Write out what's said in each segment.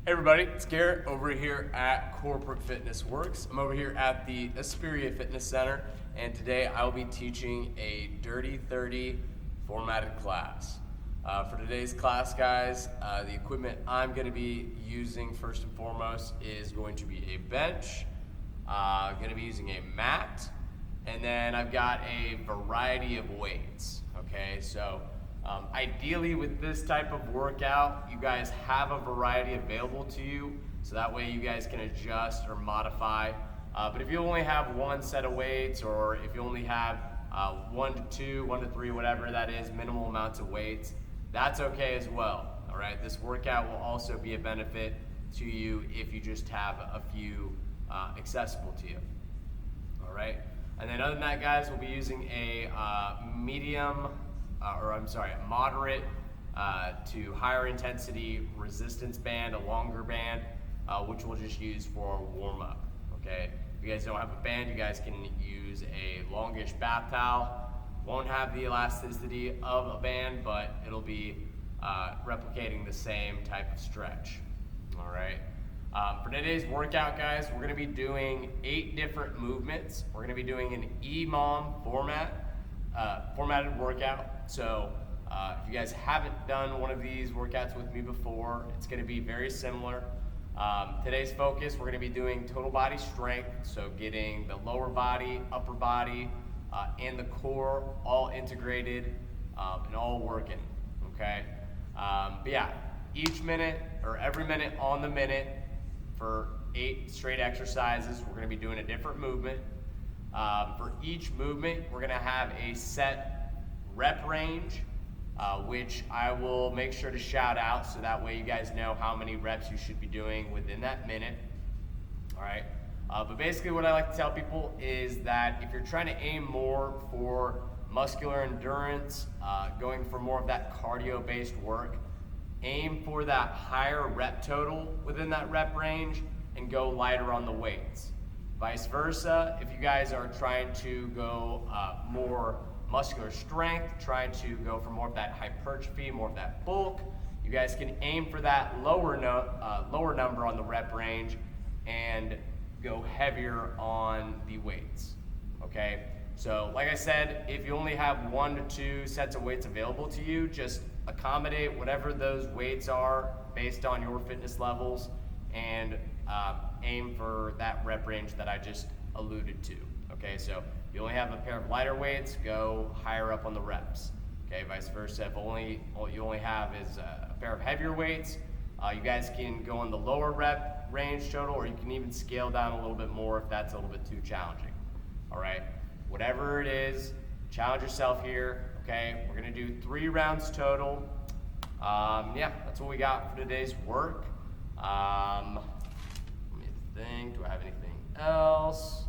Hey everybody, it's Garrett over here at Corporate Fitness Works. I'm over here at the Aspiria Fitness Center, and today I will be teaching a Dirty 30 formatted class. For today's class, guys, the equipment I'm going to be using first and foremost is going to be a bench, going to be using a mat, and then I've got a variety of weights. Okay, so ideally with this type of workout, you guys have a variety available to you, so that way you guys can adjust or modify. But if you only have one set of weights, or if you only have 1 to 2, 1 to 3, whatever that is, minimal amounts of weights, that's okay as well. All right, this workout will also be a benefit to you if you just have a few accessible to you. All right, and then other than that, guys, we'll be using a moderate to higher intensity resistance band, a longer band, which we'll just use for warm up. Okay, if you guys don't have a band, you guys can use a longish bath towel. Won't have the elasticity of a band, but it'll be replicating the same type of stretch. All right. For today's workout, guys, we're going to be doing 8 different movements. We're going to be doing an EMOM formatted workout. So if you guys haven't done one of these workouts with me before, it's going to be very similar. Today's focus, we're going to be doing total body strength, so getting the lower body, upper body, and the core all integrated and all working. Okay. But yeah, each minute or every minute on the minute for 8 straight exercises, we're going to be doing a different movement. For each movement, we're going to have a set rep range, which I will make sure to shout out, so that way you guys know how many reps you should be doing within that minute. All right. But basically what I like to tell people is that if you're trying to aim more for muscular endurance, going for more of that cardio-based work, aim for that higher rep total within that rep range and go lighter on the weights. Vice versa, if you guys are trying to go more muscular strength, trying to go for more of that hypertrophy, more of that bulk, you guys can aim for that lower number on the rep range and go heavier on the weights. Okay, so like I said, if you only have 1 to 2 sets of weights available to you, just accommodate whatever those weights are based on your fitness levels, and aim for that rep range that I just alluded to. Okay, so if you only have a pair of lighter weights, go higher up on the reps. Okay, vice versa, if all you only have is a pair of heavier weights, you guys can go on the lower rep range total, or you can even scale down a little bit more if that's a little bit too challenging. All right, whatever it is, challenge yourself here. Okay, we're gonna do 3 rounds total. Yeah, that's what we got for today's work. Let me think, do I have anything else?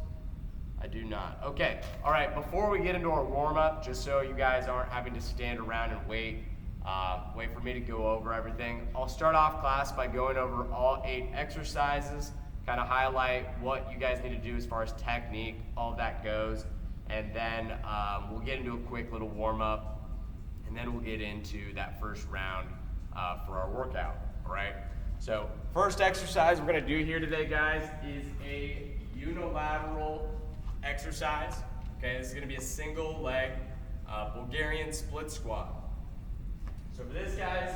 I do not. Okay, all right, before we get into our warm-up, just so you guys aren't having to stand around and wait for me to go over everything, I'll start off class by going over all 8 exercises, kind of highlight what you guys need to do as far as technique, all of that goes, and then we'll get into a quick little warm-up, and then we'll get into that first round for our workout. All right, so first exercise we're going to do here today, guys, is a unilateral exercise. Okay, this is going to be a single leg Bulgarian split squat. So for this, guys,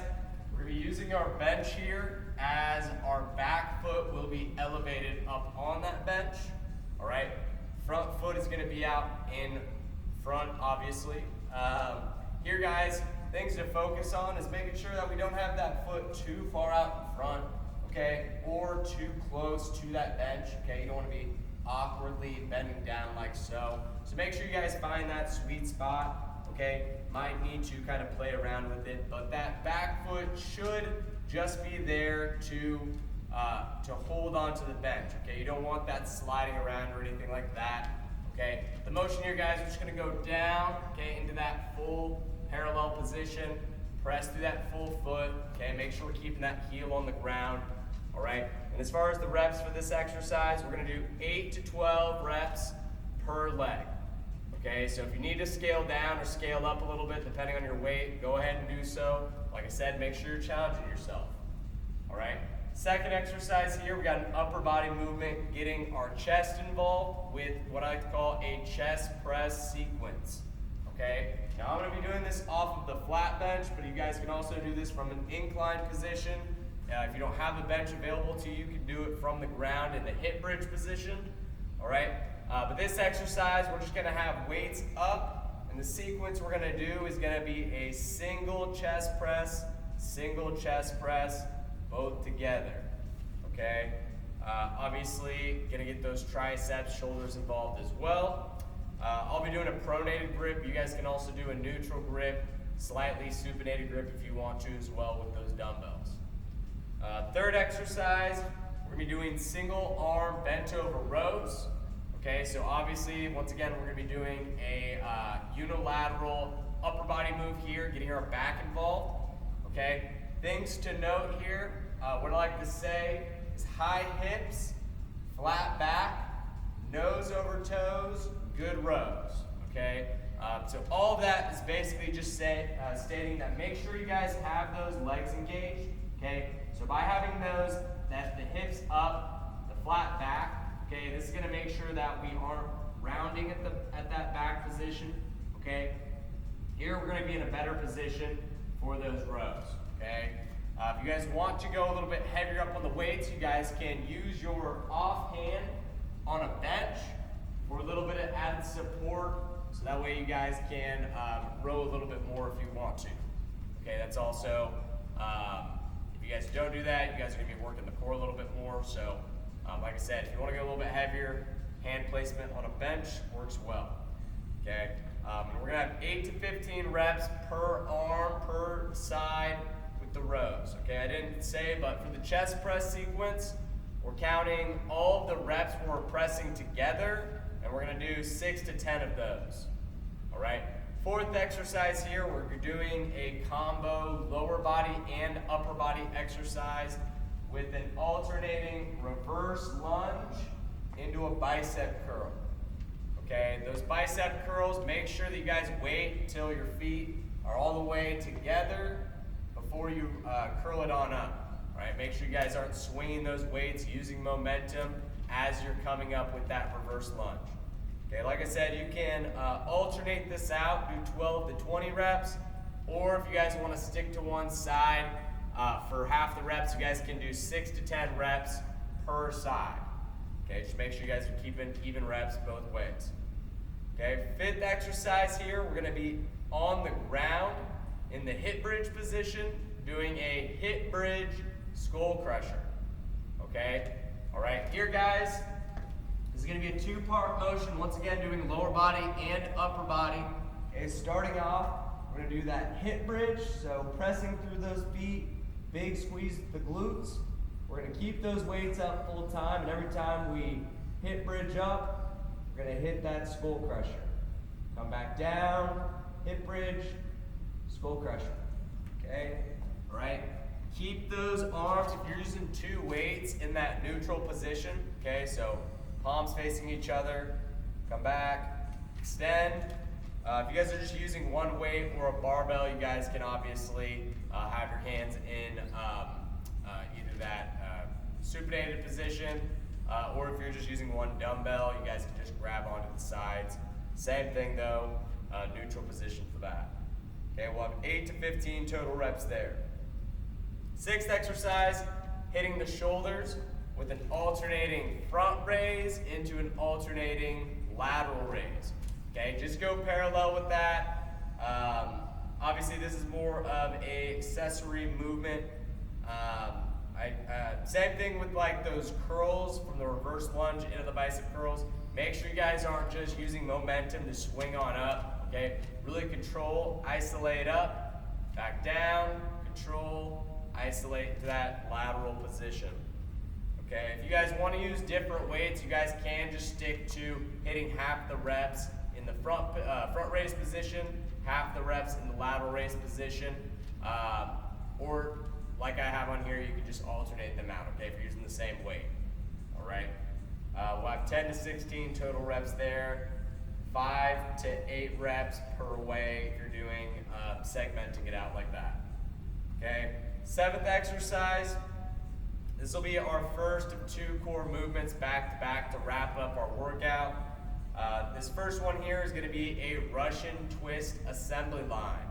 we're going to be using our bench here, as our back foot will be elevated up on that bench. All right, front foot is going to be out in front, obviously. Here, guys, things to focus on is making sure that we don't have that foot too far out in front, okay, or too close to that bench. Okay, you don't want to be awkwardly bending down like so. So make sure you guys find that sweet spot. Okay, might need to kind of play around with it, but that back foot should just be there to hold onto the bench. Okay, you don't want that sliding around or anything like that. Okay, the motion here, guys, we're just going to go down, okay, into that full parallel position, press through that full foot. Okay, make sure we're keeping that heel on the ground. All right, and as far as the reps for this exercise, we're going to do 8 to 12 reps per leg. Okay, so if you need to scale down or scale up a little bit depending on your weight, go ahead and do so. Like I said, make sure you're challenging yourself. All right, Second exercise here, we got an upper body movement, getting our chest involved with what I like to call a chest press sequence. Okay, now I'm going to be doing this off of the flat bench, but you guys can also do this from an inclined position. If you don't have a bench available to you, you can do it from the ground in the hip bridge position. All right, but this exercise, we're just going to have weights up, and the sequence we're going to do is going to be a single chest press, both together. Okay, obviously going to get those triceps, shoulders involved as well. I'll be doing a pronated grip. You guys can also do a neutral grip, slightly supinated grip if you want to as well with those dumbbells. Third exercise, we're going to be doing single arm bent over rows. Okay, so obviously, once again, we're going to be doing a unilateral upper body move here, getting our back involved. Okay, things to note here, what I like to say is high hips, flat back, nose over toes, good rows. Okay, so all of that is basically just stating that make sure you guys have those legs engaged. Okay, so by having those, that the hips up, the flat back, okay, this is going to make sure that we aren't rounding at that back position. Okay, here we're going to be in a better position for those rows. Okay, if you guys want to go a little bit heavier up on the weights, you guys can use your offhand on a bench for a little bit of added support, so that way you guys can row a little bit more if you want to. Okay, that's also, if you guys don't do that, you guys are going to be working the core a little bit more. So, like I said, if you want to go a little bit heavier, hand placement on a bench works well. Okay, and we're going to have 8 to 15 reps per arm, per side with the rows. Okay, I didn't say, but for the chest press sequence, we're counting all of the reps when we're pressing together, and we're going to do 6 to 10 of those. All right. Fourth exercise here, we're doing a combo lower body and upper body exercise with an alternating reverse lunge into a bicep curl. Okay, those bicep curls, make sure that you guys wait until your feet are all the way together before you curl it on up. All right, make sure you guys aren't swinging those weights, using momentum as you're coming up with that reverse lunge. Okay, like I said, you can alternate this out, do 12 to 20 reps, or if you guys want to stick to one side, for half the reps, you guys can do 6 to 10 reps per side. Okay, just make sure you guys are keeping even reps both ways. Okay, fifth exercise here, we're going to be on the ground in the hip bridge position, doing a hip bridge skull crusher. Okay, all right, here guys, this is going to be a two-part motion. Once again, doing lower body and upper body. Okay, starting off, we're going to do that hip bridge, so pressing through those feet, big squeeze the glutes. We're going to keep those weights up full time, and every time we hip bridge up, we're going to hit that skull crusher. Come back down, hip bridge, skull crusher. Okay, all right. Keep those arms, if you're using two weights, in that neutral position. Okay, so palms facing each other, come back, extend. If you guys are just using one weight or a barbell, you guys can obviously have your hands in either that supinated position, or if you're just using one dumbbell, you guys can just grab onto the sides. Same thing though, neutral position for that. Okay, we'll have 8 to 15 total reps there. Sixth exercise, hitting the shoulders with an alternating front raise into an alternating lateral raise. Okay, just go parallel with that. Obviously, this is more of a accessory movement. Same thing with like those curls from the reverse lunge into the bicep curls. Make sure you guys aren't just using momentum to swing on up. Okay, really control, isolate up, back down, control, isolate to that lateral position. Okay, if you guys want to use different weights, you guys can just stick to hitting half the reps in the front raise position, half the reps in the lateral raise position, or like I have on here, you can just alternate them out, okay, if you're using the same weight. All right, we'll have 10 to 16 total reps there, 5 to 8 reps per way if you're doing segmenting it out like that. Okay, seventh exercise, This will be our first of 2 core movements back to back to wrap up our workout. This first one here is going to be a Russian twist assembly line.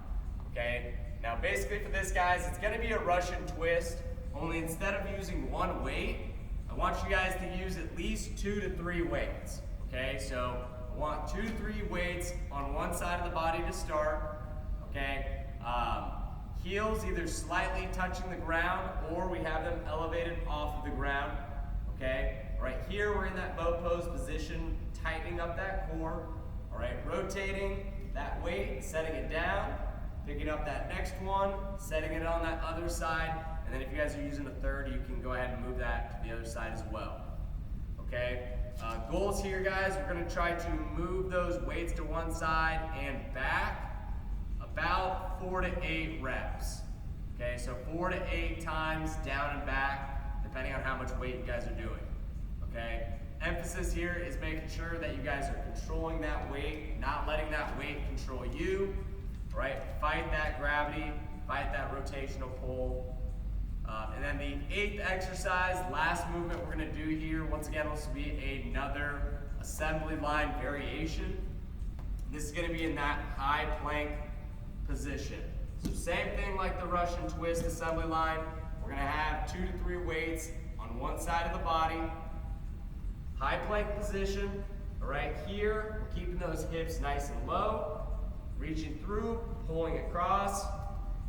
Okay. Now basically for this, guys, it's going to be a Russian twist, only instead of using one weight, I want you guys to use at least 2 to 3 weights. Okay, so I want 2 to 3 weights on one side of the body to start. Okay, heels either slightly touching the ground or we have them elevated off of the ground. Okay, right here we're in that bow pose position, tightening up that core. All right, rotating that weight, setting it down, picking up that next one, setting it on that other side, and then if you guys are using a third, you can go ahead and move that to the other side as well. Okay, goals here, guys, we're going to try to move those weights to one side and back about 4 to 8 reps. Okay, so 4 to 8 times down and back, depending on how much weight you guys are doing. Okay, emphasis here is making sure that you guys are controlling that weight, not letting that weight control you. Right, fight that gravity, fight that rotational pull. And then the 8th exercise, last movement we're going to do here, once again, this will be another assembly line variation. This is going to be in that high plank position. So same thing like the Russian twist assembly line. We're going to have 2 to 3 weights on one side of the body. High plank position. All right, here we're keeping those hips nice and low. Reaching through, pulling across.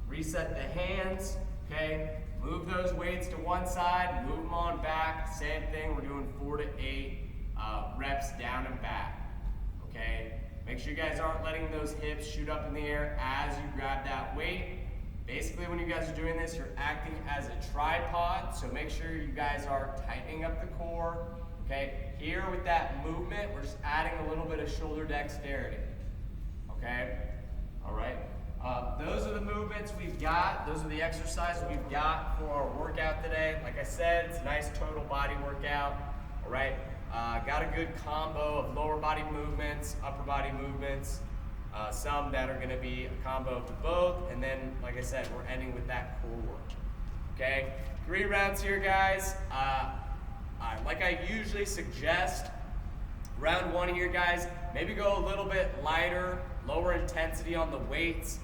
Reset the hands. Okay, move those weights to one side, move them on back. Same thing, we're doing 4 to 8 reps down and back. Okay, make sure you guys aren't letting those hips shoot up in the air as you grab that weight. Basically, when you guys are doing this, you're acting as a tripod, so make sure you guys are tightening up the core. Okay, here with that movement, we're just adding a little bit of shoulder dexterity. Okay, all right. Those are the movements we've got. Those are the exercises we've got for our workout today. Like I said, it's a nice total body workout. All right, got a good combo of lower body movements, upper body movements, some that are going to be a combo of both, and then, like I said, we're ending with that core work. Okay, 3 rounds here, guys. Like I usually suggest, round 1 here, guys, maybe go a little bit lighter, lower intensity on the weights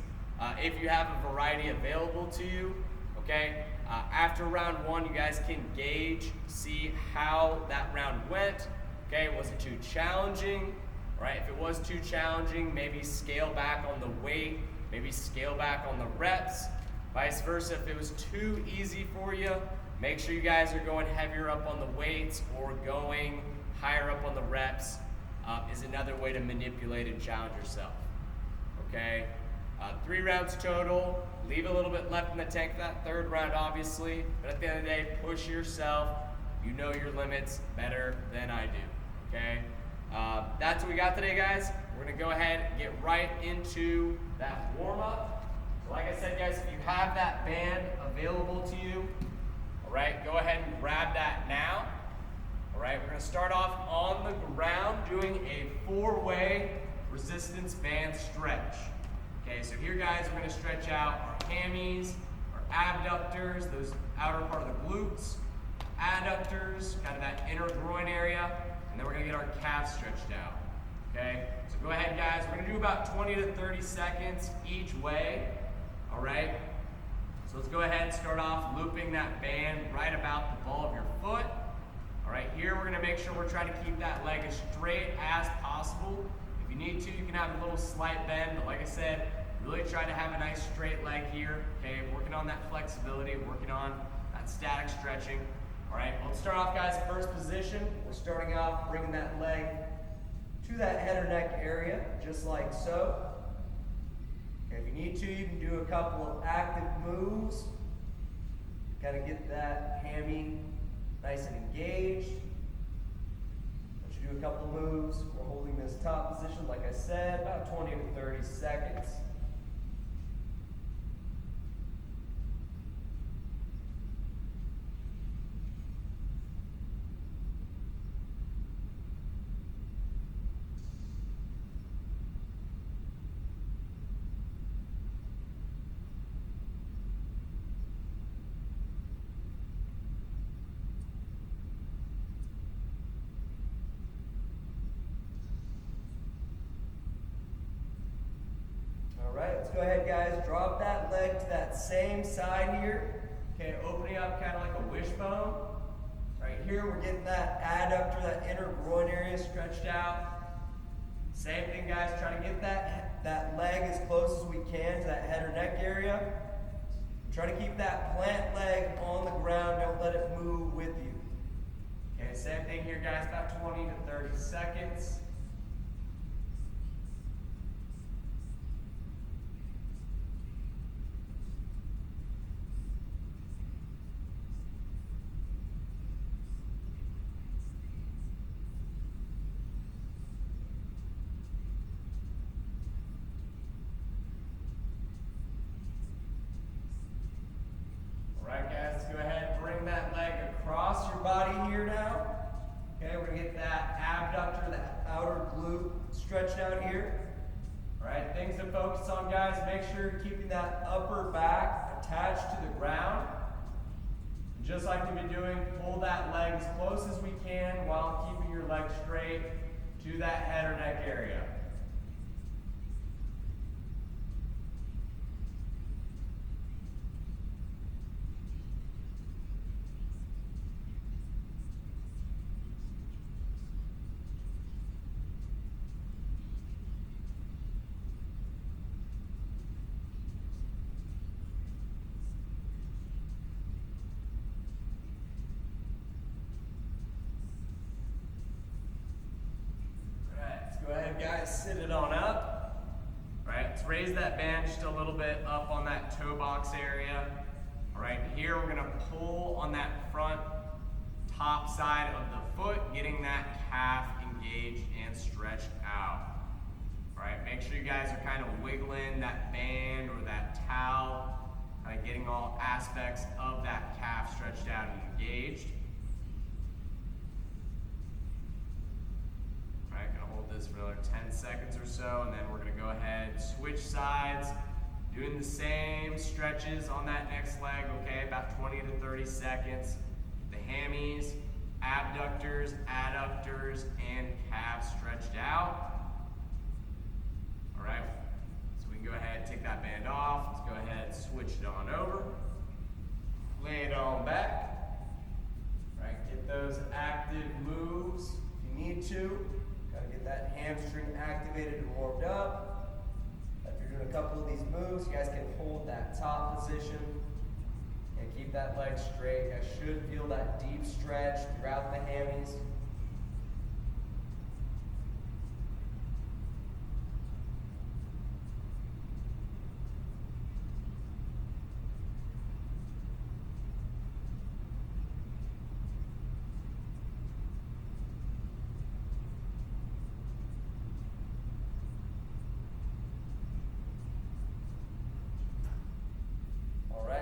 if you have a variety available to you. Okay, after round 1, you guys can gauge, see how that round went. Okay, was it too challenging? Right, if it was too challenging, maybe scale back on the weight, maybe scale back on the reps. Vice versa, if it was too easy for you, make sure you guys are going heavier up on the weights or going higher up on the reps. Is another way to manipulate and challenge yourself. Okay, 3 rounds total. Leave a little bit left in the tank for that 3rd round, obviously. But at the end of the day, push yourself. You know your limits better than I do. Okay, that's what we got today, guys. We're gonna go ahead and get right into that warm up. So like I said, guys, if you have that band available to you, all right, go ahead and grab that now. All right, we're going to start off on the ground doing a 4-way resistance band stretch. Okay, so here, guys, we're going to stretch out our hammies, our abductors, those outer part of the glutes, adductors, kind of that inner groin area, and then we're going to get our calves stretched out. Okay, so go ahead, guys. We're going to do about 20 to 30 seconds each way. All right, so let's go ahead and start off looping that band right about the ball of your foot. All right, here we're going to make sure we're trying to keep that leg as straight as possible. If you need to, you can have a little slight bend, but like I said, really try to have a nice straight leg here. Okay, working on that flexibility, working on that static stretching. All right, let's start off, guys, first position. We're starting off bringing that leg to that head or neck area, just like so. Okay, if you need to, you can do a couple of active moves. Kind of get that hammy nice and engaged. Let's do a couple moves. We're holding this top position, like I said, about 20 to 30 seconds. let's go ahead, guys. Drop that leg to that same side here. Okay, opening up kind of like a wishbone. Right here, we're getting that adductor, that inner groin area stretched out. Same thing, guys. Try to get that leg as close as we can to that head or neck area. Try to keep that plant leg on the ground. Don't let it move with you. Okay, same thing here, guys. About 20 to 30 seconds. Alright guys, let's go ahead and bring that leg across your body here now. Okay, we're going to get that abductor, that outer glute stretched out here. Alright, things to focus on, guys. Make sure you're keeping that upper back attached to the ground. And just like we've been doing, pull that leg as close as we can while keeping your leg straight to that head or neck area. Go ahead, guys, sit it on up. All right, let's raise that band just a little bit up on that toe box area. All right, here we're gonna pull on that front top side of the foot, getting that calf engaged and stretched out. All right, make sure you guys are kind of wiggling that band or that towel, kind of getting all aspects of that calf stretched out and engaged. Alright, gonna hold this for another 10 seconds or so, and then we're gonna go ahead, switch sides, doing the same stretches on that next leg, okay, about 20 to 30 seconds. The hammies, abductors, adductors, and calves stretched out. Alright, so we can go ahead, take that band off, let's go ahead, switch it on over, lay it on back. Alright, get those active moves if you need to. Gotta get that hamstring activated and warmed up. If you're doing a couple of these moves, you guys can hold that top position and keep that leg straight. You guys should feel that deep stretch throughout the hammies.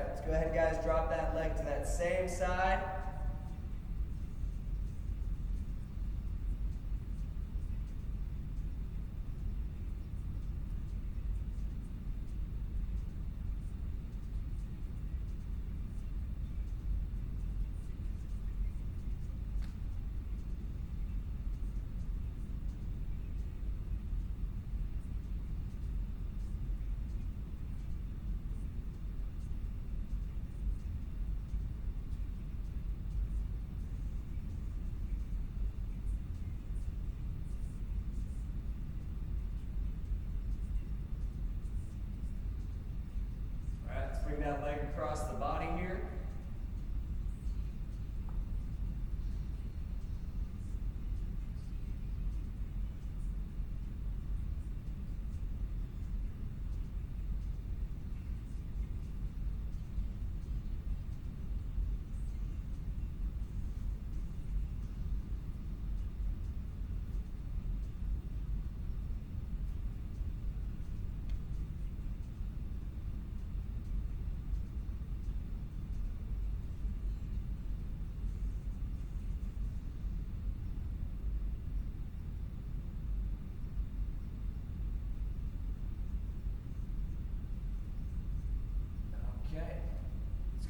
Let's go ahead, guys, drop that leg to that same side. Bring that leg across the body here.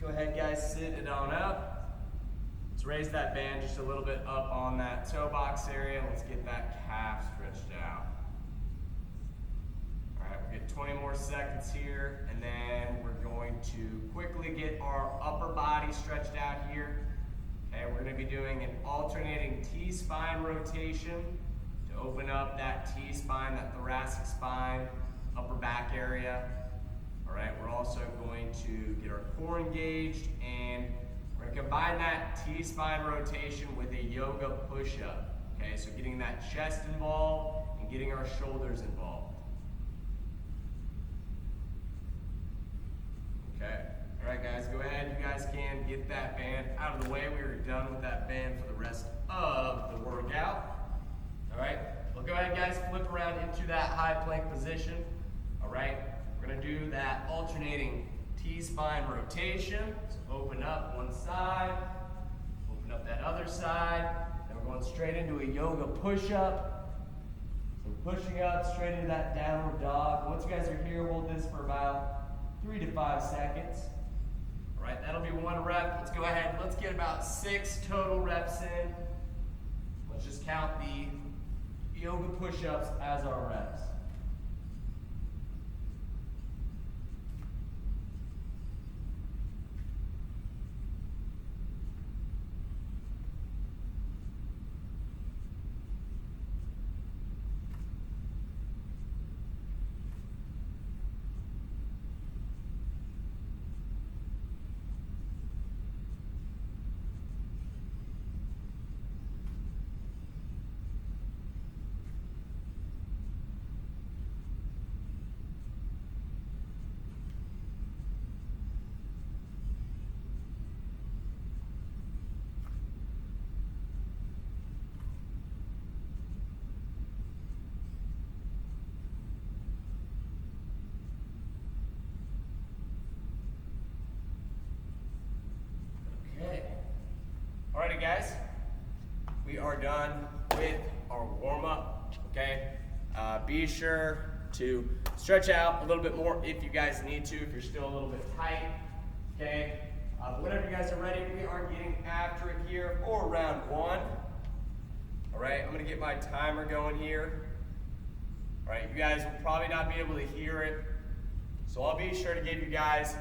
Go ahead, guys, sit it on up. Let's raise that band just a little bit up on that toe box area. Let's get that calf stretched out. All right, we'll get 20 more seconds here, and then we're going to quickly get our upper body stretched out here. Okay, we're going to be doing an alternating T-spine rotation to open up that T-spine, that thoracic spine, upper back area. All right, we're also going to get our core engaged, and we're going to combine that T-spine rotation with a yoga push-up. Okay, so getting that chest involved and getting our shoulders involved. Okay, all right guys, go ahead, you guys can get that band out of the way. We are done with that band for the rest of the workout. All right, well go ahead guys, flip around into that high plank position. All right, we're gonna do that alternating T-spine rotation. So open up one side, open up that other side, then we're going straight into a yoga push-up. So pushing up straight into that downward dog. Once you guys are here, hold this for about 3 to 5 seconds. All right, that'll be 1 rep. Let's go ahead, let's get about 6 total reps in. Let's just count the yoga push-ups as our reps. Alrighty guys, we are done with our warm-up, okay? Be sure to stretch out a little bit more if you guys need to, if you're still a little bit tight, okay? Whenever you guys are ready, we are getting after it here for round 1. All right, I'm gonna get my timer going here. All right, you guys will probably not be able to hear it, so I'll be sure to give you guys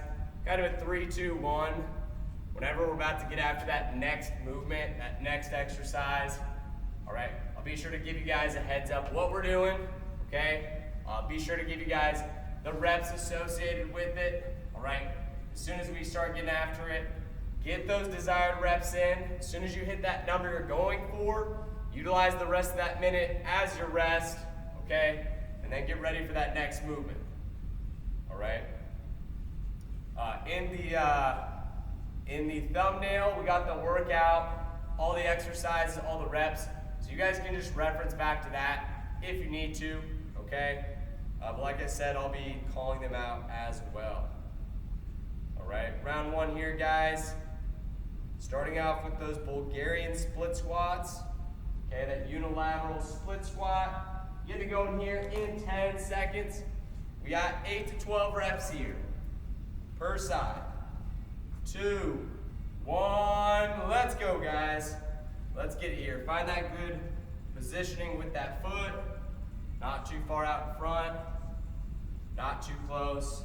kind of a 3, 2, 1. Whenever we're about to get after that next movement, that next exercise, all right, I'll be sure to give you guys a heads up what we're doing, okay? Be sure to give you guys the reps associated with it, all right? As soon as we start getting after it, get those desired reps in. As soon as you hit that number you're going for, utilize the rest of that minute as your rest, okay? And then get ready for that next movement, all right? In the thumbnail, we got the workout, all the exercises, all the reps. So you guys can just reference back to that if you need to, okay? But like I said, I'll be calling them out as well. All right, round 1 here, guys. Starting off with those Bulgarian split squats, okay, that unilateral split squat. Get it going here in 10 seconds. We got 8 to 12 reps here per side. 2, 1, let's go guys. Let's get it here. Find that good positioning with that foot. Not too far out in front, not too close.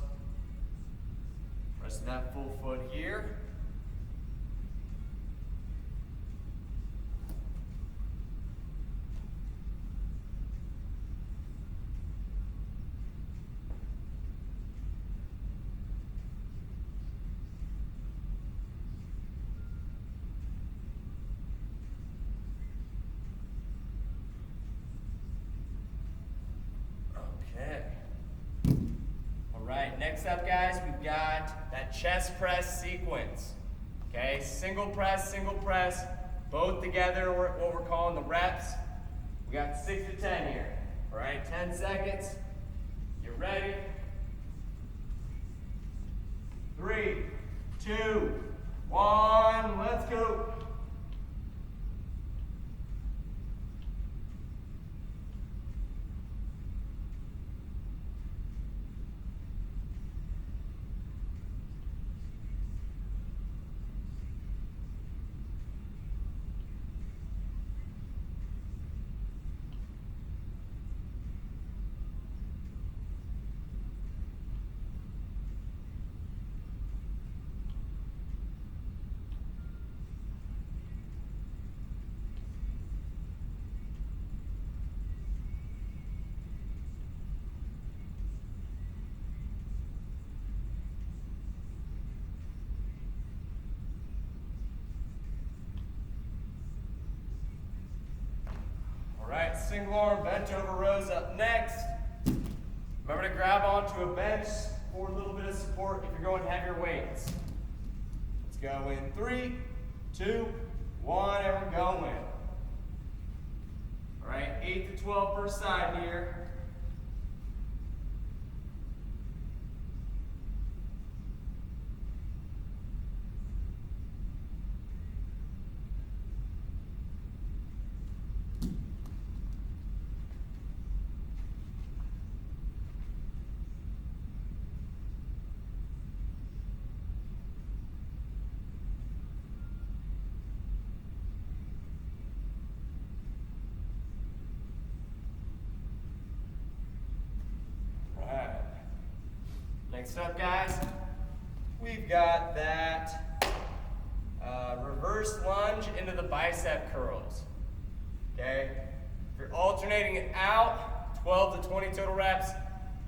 Rest of that full foot here. Next up, guys, we've got that chest press sequence. Okay, single press, both together, what we're calling the reps. We got 6 to 10 here. All right, 10 seconds. Get ready. 3, 2, 1, let's go. single arm bent over rows up next. Remember to grab onto a bench for a little bit of support if you're going heavier weights. Let's go in 3, 2, 1, and we're going. All right, 8 to 12 per side here. Next up, guys, we've got that reverse lunge into the bicep curls. Okay? If you're alternating it out, 12 to 20 total reps.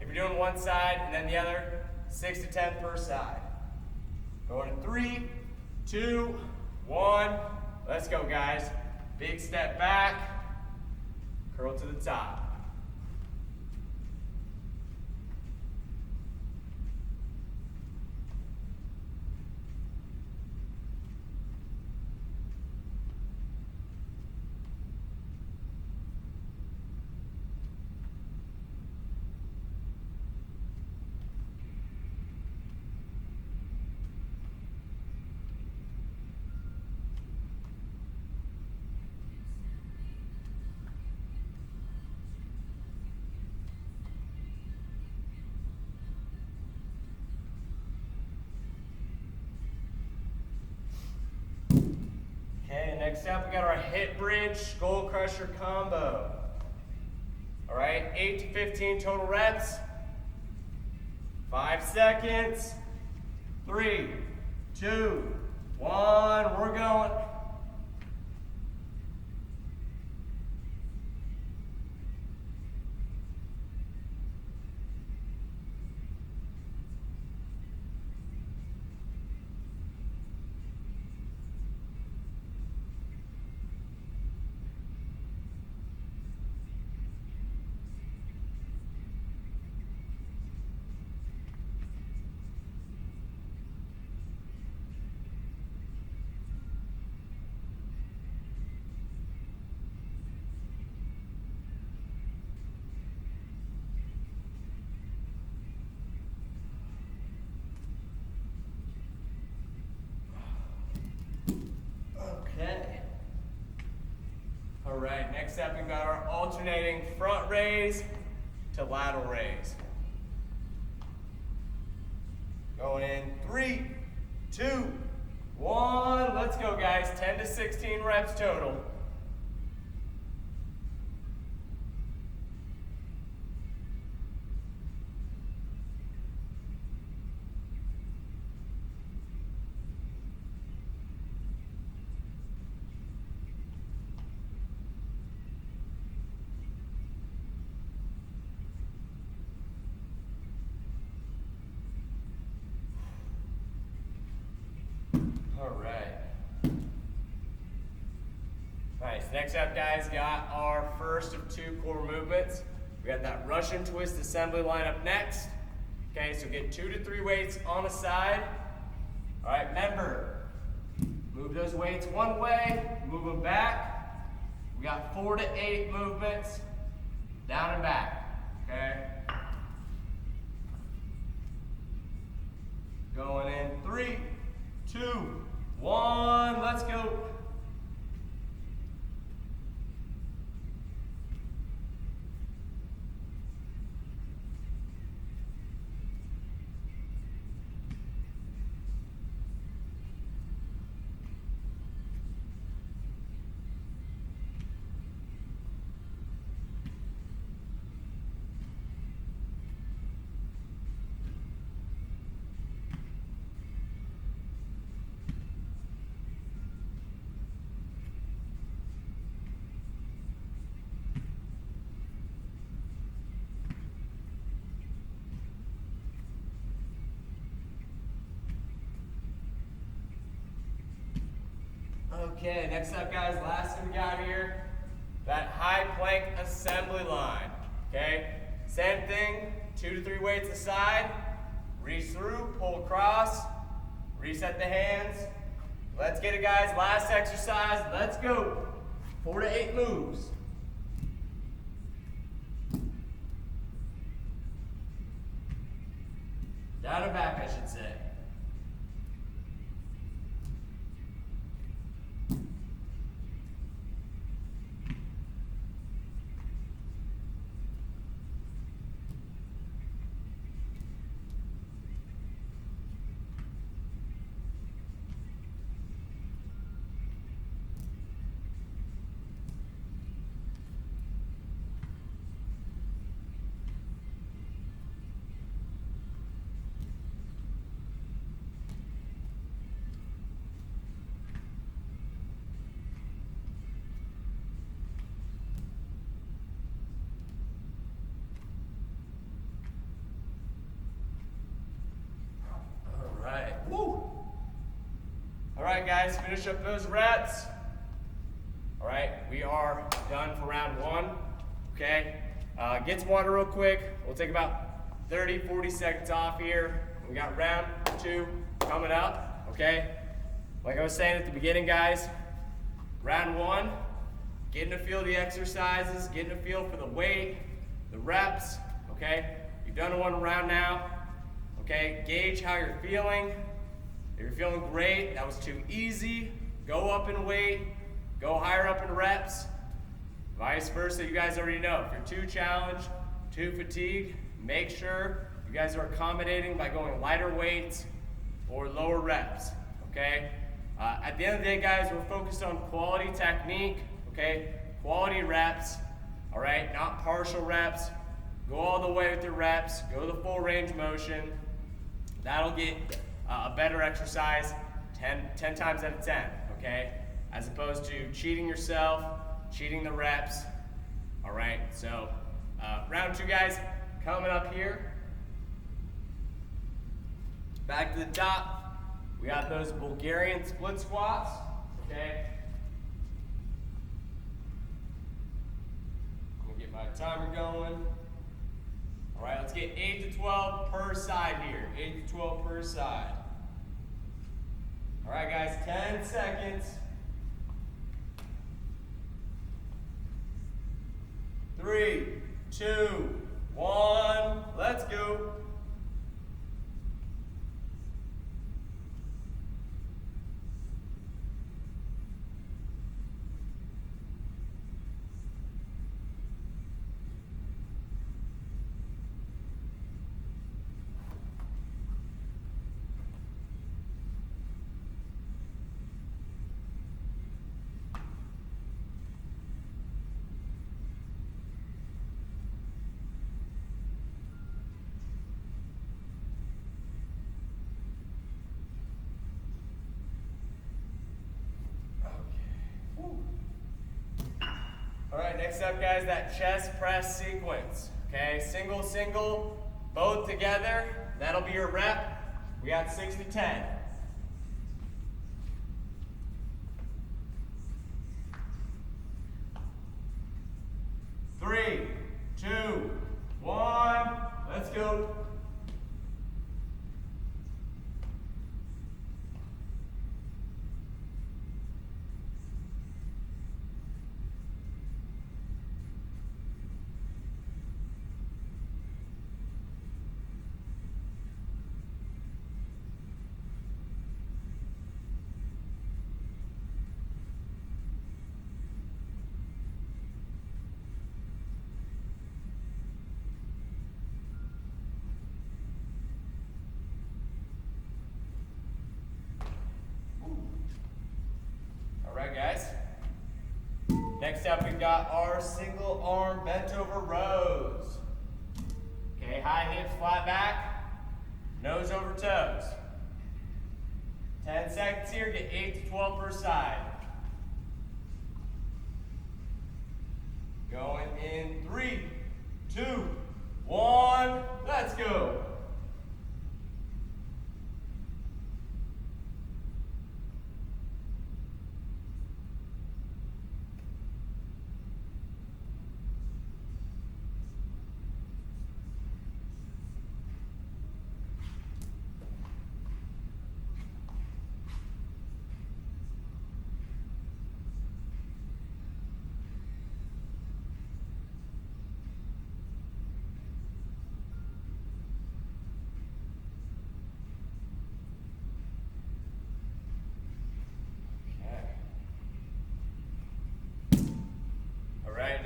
If you're doing one side and then the other, 6 to 10 per side. Going in 3, 2, 1. Let's go, guys. Big step back, curl to the top. Next up, we got our hip bridge skull crusher combo. All right, 8 to 15 total reps. 5 seconds. 3, 2, 1, we're going. Okay. All right, next up we've got our alternating front raise to lateral raise. Going in 3, 2, 1. Let's go, guys. 10 to 16 reps total. All right. Nice. Next up, guys, got our first of 2 core movements. We got that Russian twist assembly line up next. Okay, so get 2 to 3 weights on a side. All right, remember, move those weights one way, move them back. We got 4 to 8 movements, down and back, okay? Going in 3, 2, 1, let's go. Okay, next up, guys, last thing we got here that high plank assembly line, okay? Same thing, 2 to 3 weights aside, reach through, pull across, reset the hands. Let's get it, guys. Last exercise, let's go. 4 to 8 moves. Down and back, I should say. Alright guys, finish up those reps. Alright, we are done for round 1. Okay, get some water real quick. We'll take about 30-40 seconds off here. We got round 2 coming up. Okay, like I was saying at the beginning, guys, round 1, getting a feel of the exercises, getting a feel for the weight, the reps. Okay, you've done 1 round now. Okay, gauge how you're feeling. If you're feeling great, that was too easy, go up in weight, go higher up in reps. Vice versa, you guys already know. If you're too challenged, too fatigued, make sure you guys are accommodating by going lighter weights or lower reps, okay? At the end of the day, guys, we're focused on quality technique, okay? Quality reps, all right? Not partial reps. Go all the way with your reps, go the full range motion. That'll get a better exercise 10 times out of 10, okay? As opposed to cheating yourself, cheating the reps. All right, so round 2, guys, coming up here. Back to the top, we got those Bulgarian split squats, okay? I'm gonna get my timer going. All right, let's get 8 to 12 per side here. 8 to 12 per side. All right, guys, 10 seconds. 3, 2, 1, let's go. All right, next up, guys, that chest press sequence. Okay, single, single, both together. That'll be your rep. We got 6 to 10. Three, 2, 1, let's go. Next up, we've got our single arm bent over rows. Okay, high hips, flat back, nose over toes. 10 seconds here, get 8 to 12 per side. Going in 3, 2, 1, let's go.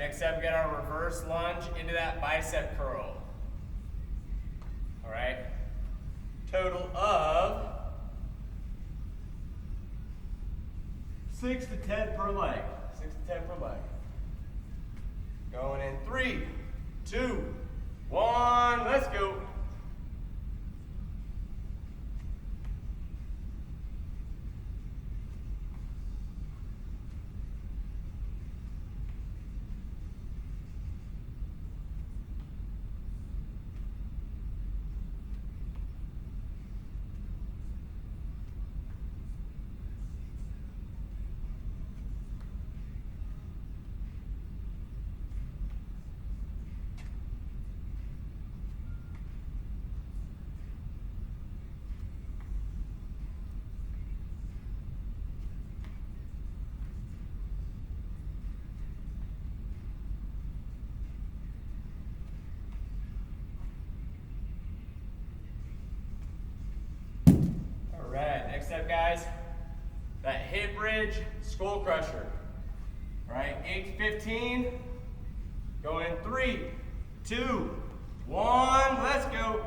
next up, we got our reverse lunge into that bicep curl. All right, total of 6 to 10 per leg. 6 to 10 per leg. Going in 3, 2, 1, let's go. Next up, guys, that hip bridge skull crusher. All right, 8 to 15. Go in 3, 2, 1, let's go.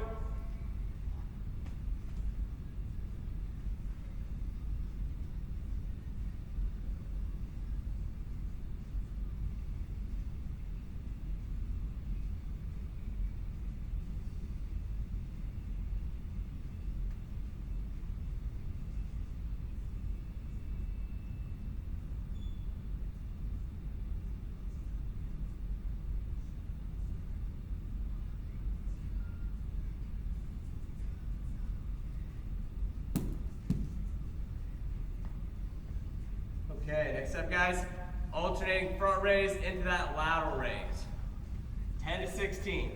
Okay, next up, guys, alternating front raise into that lateral raise. 10 to 16.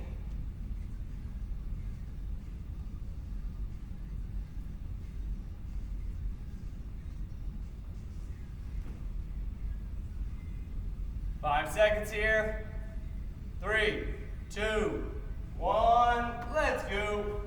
Five seconds here. 3, 2, 1, let's go.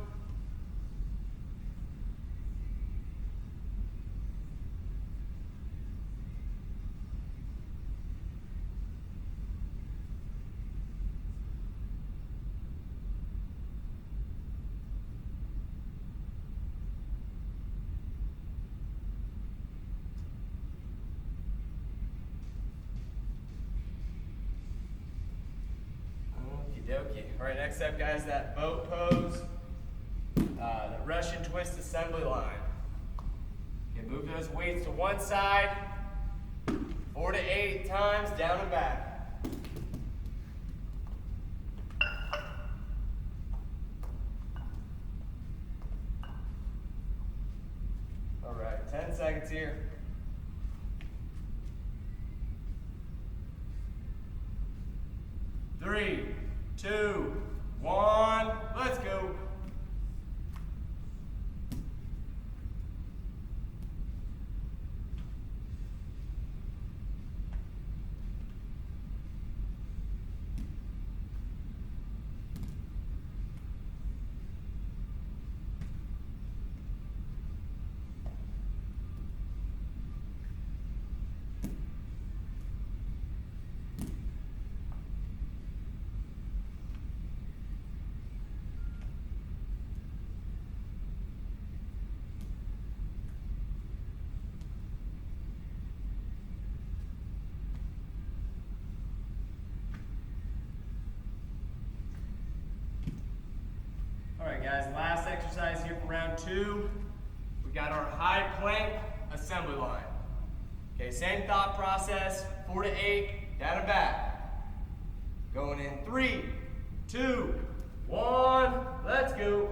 Okie. All right, next up, guys, that boat pose, the Russian twist assembly line. Okay, move those weights to one side, 4 to 8 times, down and back. All right, 10 seconds here. 3, 2, 1, let's go. All right, guys, last exercise here for round 2. We got our high plank assembly line. Okay, same thought process, 4 to 8, down and back. Going in 3, 2, 1, let's go.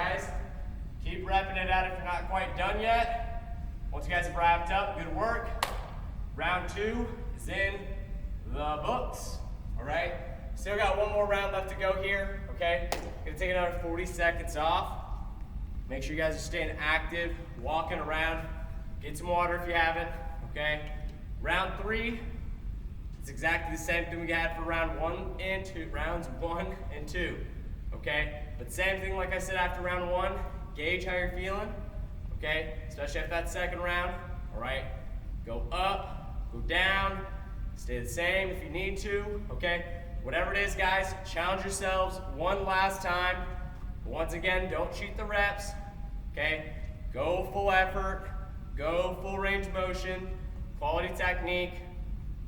guys. Keep repping it out if you're not quite done yet. Once you guys have wrapped up, good work. Round 2 is in the books. All right, still got one more round left to go here, okay? Gonna take another 40 seconds off. Make sure you guys are staying active, walking around. Get some water if you haven't, okay? Round 3, it's exactly the same thing we had for rounds 1 and 2, okay? But same thing like I said after round 1, gauge how you're feeling, okay? Especially after that second round, all right? Go up, go down, stay the same if you need to, okay? Whatever it is, guys, challenge yourselves one last time. Once again, don't cheat the reps, okay? Go full effort, go full range of motion, quality technique.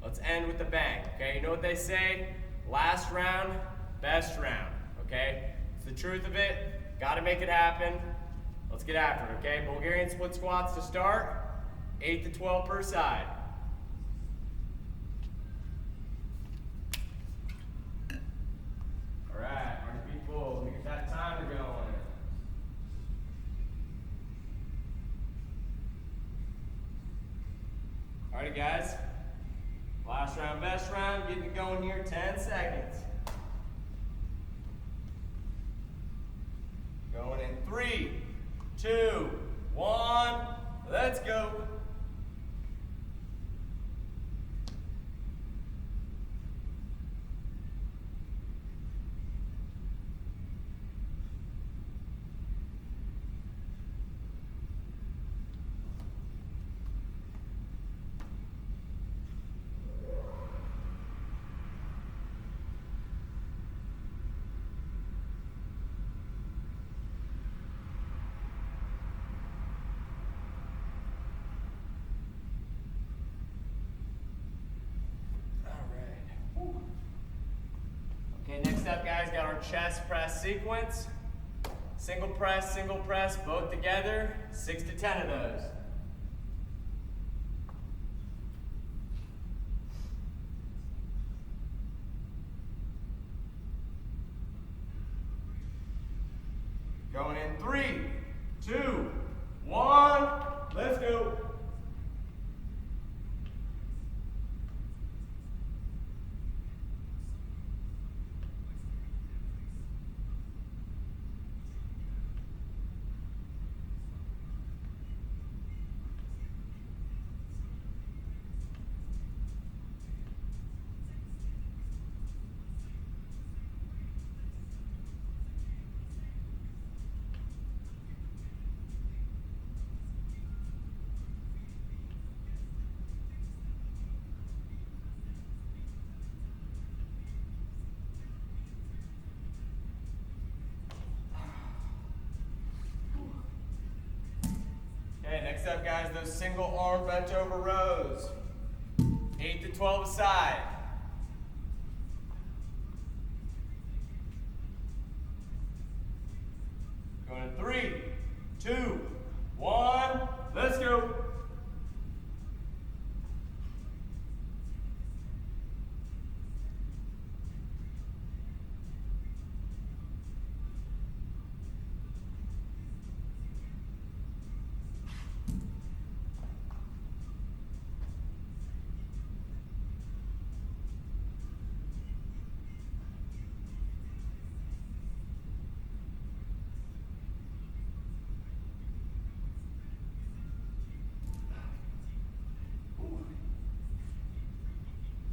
Let's end with a bang, okay? You know what they say? Last round, best round, okay? It's the truth of it. Gotta make it happen. Let's get after it, okay? Bulgarian split squats to start, 8 to 12 per side. All right, our feet full. Let me get that timer going. All right, guys. Last round, best round. Getting it going here, 10 seconds. Going in 3, 2, 1. Let's go. Okay, next up, guys, got our chest press sequence. Single press, both together, 6 to 10 of those. Going in 3, 2, 1, let's go. Okay, next up, guys, those single arm bent over rows. 8 to 12 a side. Going in 3, 2, 1, let's go.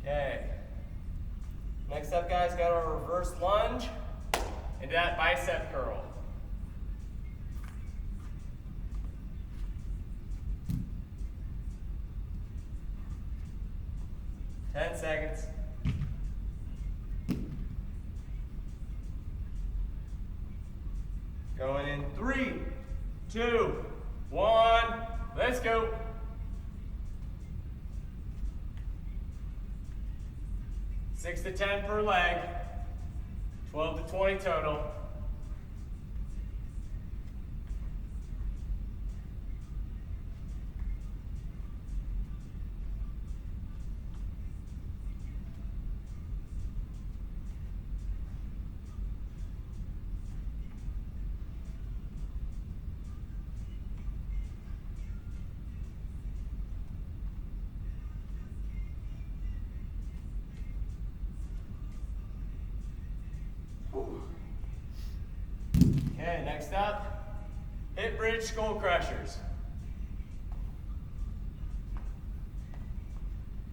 Okay. Next up, guys, got our reverse lunge into that bicep curl. Ten seconds. Going in 3, 2, 1, let's go. 6 to 10 per leg, 12 to 20 total. Okay, next up, hip bridge skull crushers.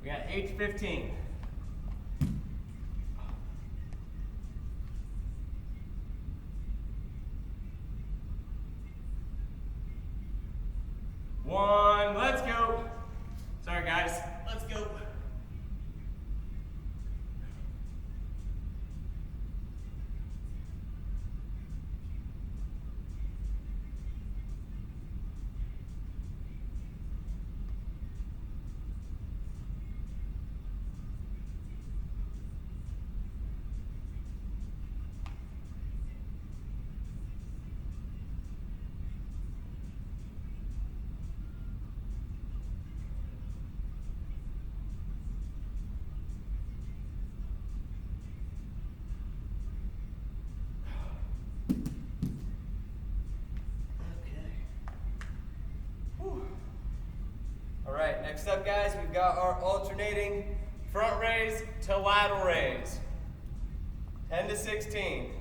We got H15. One, let's go. Sorry guys, let's go. Alright, next up guys, we've got our alternating front raise to lateral raise. 10 to 16.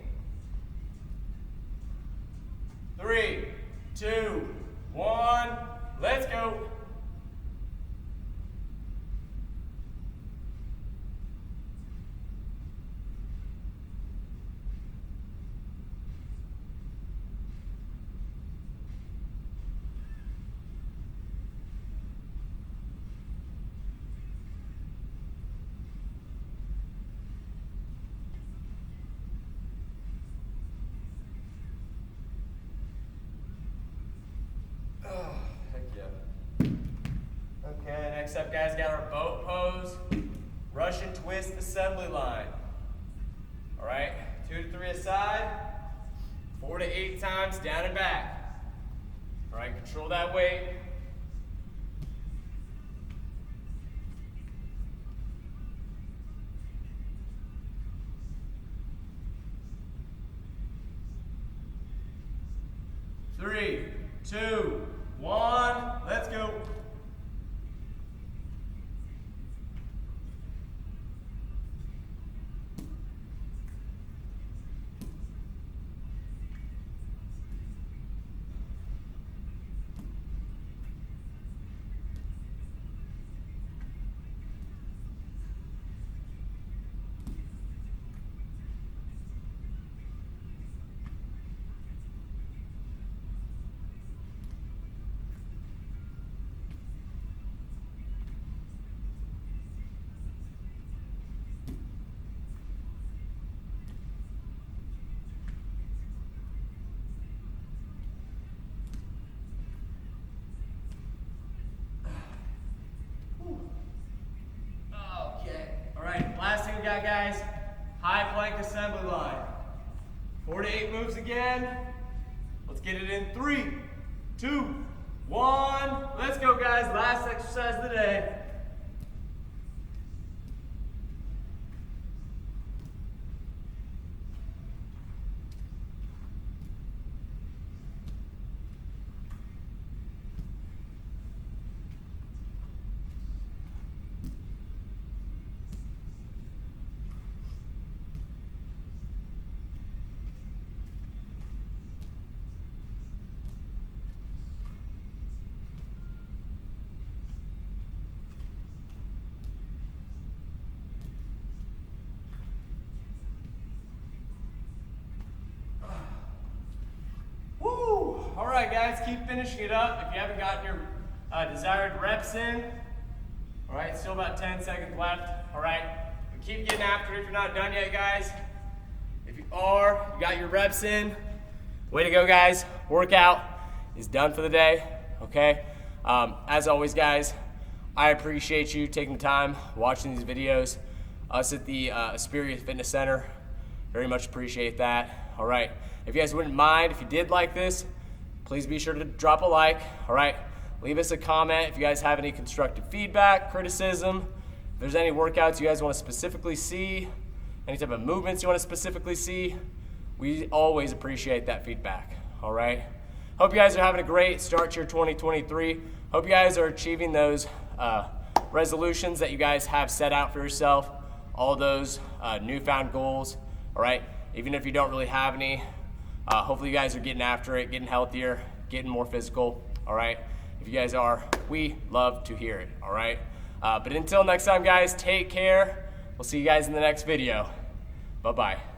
3, 2, 1, let's go. Okay, next up guys, got our boat pose, Russian twist assembly line. All right, 2 to 3 aside, 4 to 8 times down and back. All right, control that weight. Three, 2, 1, let's go. Last thing we got guys, high plank assembly line. 4 to 8 moves again. Let's get it in 3, 2, 1. Let's go guys, last exercise of the day. All right, guys, keep finishing it up. If you haven't gotten your desired reps in, all right, still about 10 seconds left. All right, but keep getting after it if you're not done yet, guys. If you are, you got your reps in. Way to go, guys. Workout is done for the day, okay? As always, guys, I appreciate you taking the time watching these videos. Us at the Aspiria Fitness Center, very much appreciate that. All right, if you guys wouldn't mind, if you did like this, please be sure to drop a like, all right? Leave us a comment if you guys have any constructive feedback, criticism, if there's any workouts you guys want to specifically see, any type of movements you want to specifically see, we always appreciate that feedback, all right? Hope you guys are having a great start to your 2023. Hope you guys are achieving those resolutions that you guys have set out for yourself, all those newfound goals, all right? Even if you don't really have any Hopefully you guys are getting after it, getting healthier, getting more physical, all right? If you guys are, we love to hear it, all right? But until next time, guys, take care. We'll see you guys in the next video. Bye-bye.